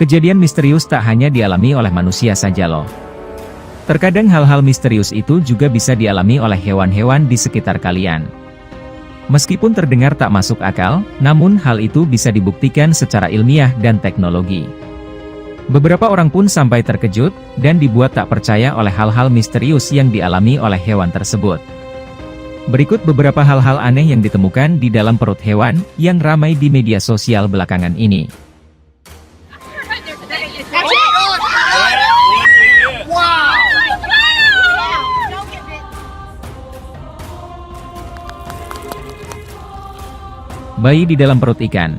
Kejadian misterius tak hanya dialami oleh manusia saja loh. Terkadang hal-hal misterius itu juga bisa dialami oleh hewan-hewan di sekitar kalian. Meskipun terdengar tak masuk akal, namun hal itu bisa dibuktikan secara ilmiah dan teknologi. Beberapa orang pun sampai terkejut, dan dibuat tak percaya oleh hal-hal misterius yang dialami oleh hewan tersebut. Berikut beberapa hal-hal aneh yang ditemukan di dalam perut hewan, yang ramai di media sosial belakangan ini. Bayi di dalam perut ikan.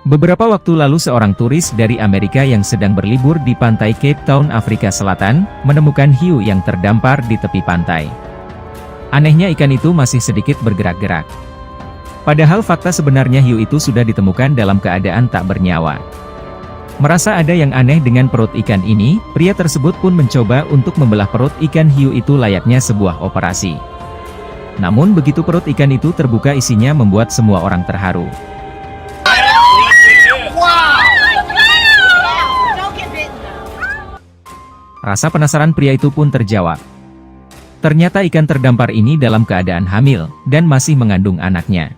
Beberapa waktu lalu seorang turis dari Amerika yang sedang berlibur di pantai Cape Town, Afrika Selatan, menemukan hiu yang terdampar di tepi pantai. Anehnya ikan itu masih sedikit bergerak-gerak. Padahal fakta sebenarnya hiu itu sudah ditemukan dalam keadaan tak bernyawa. Merasa ada yang aneh dengan perut ikan ini, pria tersebut pun mencoba untuk membelah perut ikan hiu itu layaknya sebuah operasi. Namun begitu perut ikan itu terbuka, isinya membuat semua orang terharu. Rasa penasaran pria itu pun terjawab. Ternyata ikan terdampar ini dalam keadaan hamil, dan masih mengandung anaknya.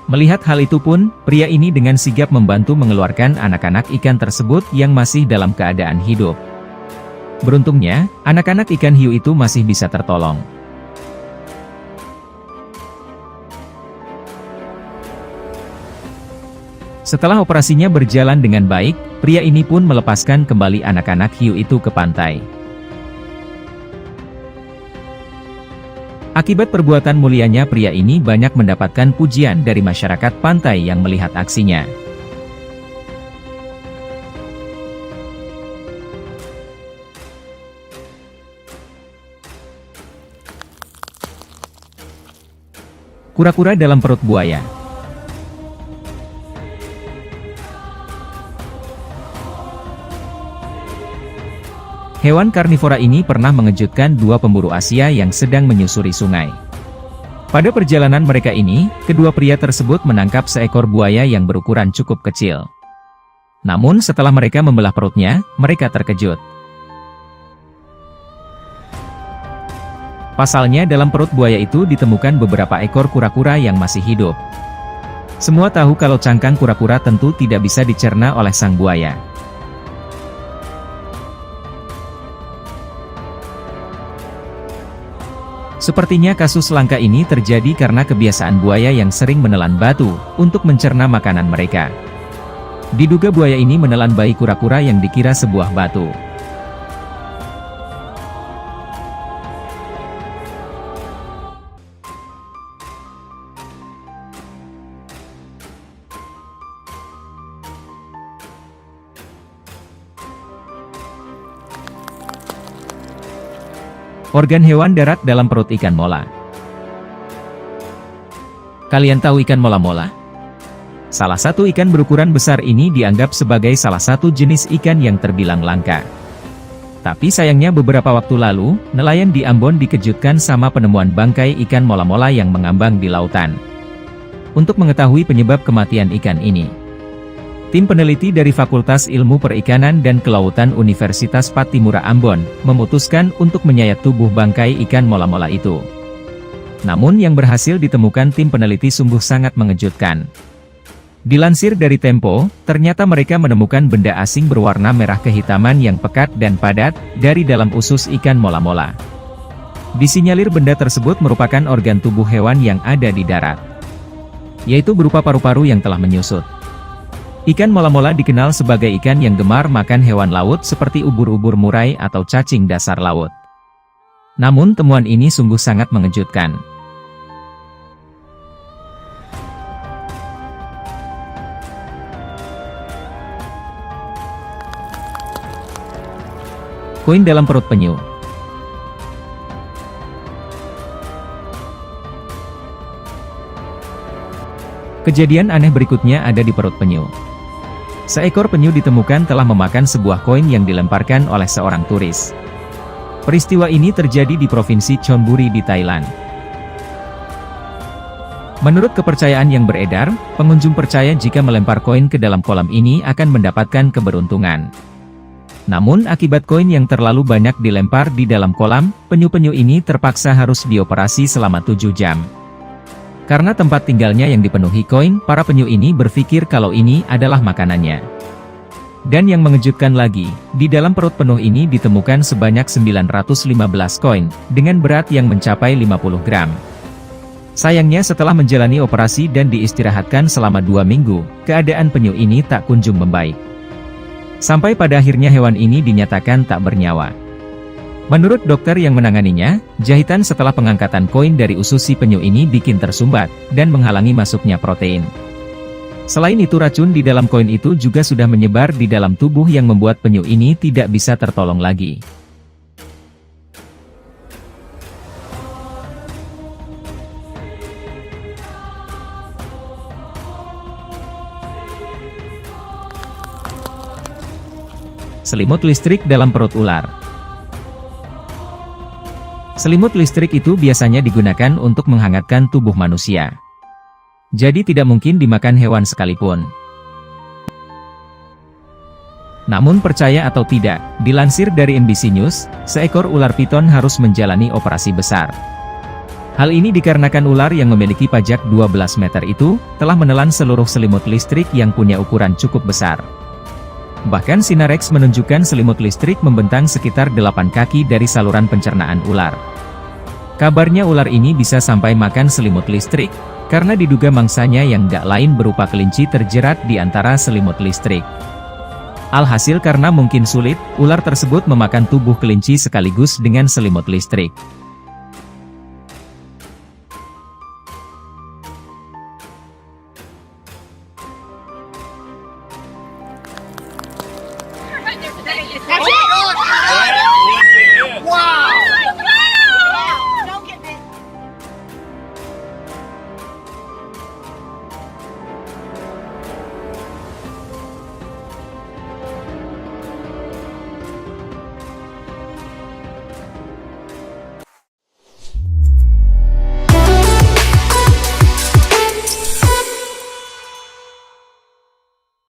Melihat hal itu pun, pria ini dengan sigap membantu mengeluarkan anak-anak ikan tersebut yang masih dalam keadaan hidup. Beruntungnya, anak-anak ikan hiu itu masih bisa tertolong. Setelah operasinya berjalan dengan baik, pria ini pun melepaskan kembali anak-anak hiu itu ke pantai. Akibat perbuatan mulianya pria ini banyak mendapatkan pujian dari masyarakat pantai yang melihat aksinya. Kura-kura dalam perut buaya. Hewan karnivora ini pernah mengejutkan dua pemburu Asia yang sedang menyusuri sungai. Pada perjalanan mereka ini, kedua pria tersebut menangkap seekor buaya yang berukuran cukup kecil. Namun setelah mereka membelah perutnya, mereka terkejut. Pasalnya dalam perut buaya itu ditemukan beberapa ekor kura-kura yang masih hidup. Semua tahu kalau cangkang kura-kura tentu tidak bisa dicerna oleh sang buaya. Sepertinya kasus langka ini terjadi karena kebiasaan buaya yang sering menelan batu untuk mencerna makanan mereka. Diduga buaya ini menelan bayi kura-kura yang dikira sebuah batu. Organ hewan darat dalam perut ikan mola. Kalian tahu ikan mola-mola? Salah satu ikan berukuran besar ini dianggap sebagai salah satu jenis ikan yang terbilang langka. Tapi sayangnya beberapa waktu lalu, nelayan di Ambon dikejutkan sama penemuan bangkai ikan mola-mola yang mengambang di lautan. Untuk mengetahui penyebab kematian ikan ini, tim peneliti dari Fakultas Ilmu Perikanan dan Kelautan Universitas Patimura Ambon, memutuskan untuk menyayat tubuh bangkai ikan mola-mola itu. Namun yang berhasil ditemukan tim peneliti sungguh sangat mengejutkan. Dilansir dari Tempo, ternyata mereka menemukan benda asing berwarna merah kehitaman yang pekat dan padat, dari dalam usus ikan mola-mola. Disinyalir benda tersebut merupakan organ tubuh hewan yang ada di darat, yaitu berupa paru-paru yang telah menyusut. Ikan mola-mola dikenal sebagai ikan yang gemar makan hewan laut seperti ubur-ubur murai atau cacing dasar laut. Namun temuan ini sungguh sangat mengejutkan. Koin dalam perut penyu. Kejadian aneh berikutnya ada di perut penyu. Seekor penyu ditemukan telah memakan sebuah koin yang dilemparkan oleh seorang turis. Peristiwa ini terjadi di Provinsi Chonburi di Thailand. Menurut kepercayaan yang beredar, pengunjung percaya jika melempar koin ke dalam kolam ini akan mendapatkan keberuntungan. Namun akibat koin yang terlalu banyak dilempar di dalam kolam, penyu-penyu ini terpaksa harus dioperasi selama 7 jam. Karena tempat tinggalnya yang dipenuhi koin, para penyu ini berpikir kalau ini adalah makanannya. Dan yang mengejutkan lagi, di dalam perut penuh ini ditemukan sebanyak 915 koin, dengan berat yang mencapai 50 gram. Sayangnya setelah menjalani operasi dan diistirahatkan selama 2 minggu, keadaan penyu ini tak kunjung membaik. Sampai pada akhirnya hewan ini dinyatakan tak bernyawa. Menurut dokter yang menanganinya, jahitan setelah pengangkatan koin dari usus si penyu ini bikin tersumbat, dan menghalangi masuknya protein. Selain itu racun di dalam koin itu juga sudah menyebar di dalam tubuh yang membuat penyu ini tidak bisa tertolong lagi. Selimut listrik dalam perut ular. Selimut listrik itu biasanya digunakan untuk menghangatkan tubuh manusia. Jadi tidak mungkin dimakan hewan sekalipun. Namun percaya atau tidak, dilansir dari NBC News, seekor ular piton harus menjalani operasi besar. Hal ini dikarenakan ular yang memiliki pajak 12 meter itu, telah menelan seluruh selimut listrik yang punya ukuran cukup besar. Bahkan Sinarex menunjukkan selimut listrik membentang sekitar 8 kaki dari saluran pencernaan ular. Kabarnya ular ini bisa sampai makan selimut listrik, karena diduga mangsanya yang gak lain berupa kelinci terjerat di antara selimut listrik. Alhasil karena mungkin sulit, ular tersebut memakan tubuh kelinci sekaligus dengan selimut listrik.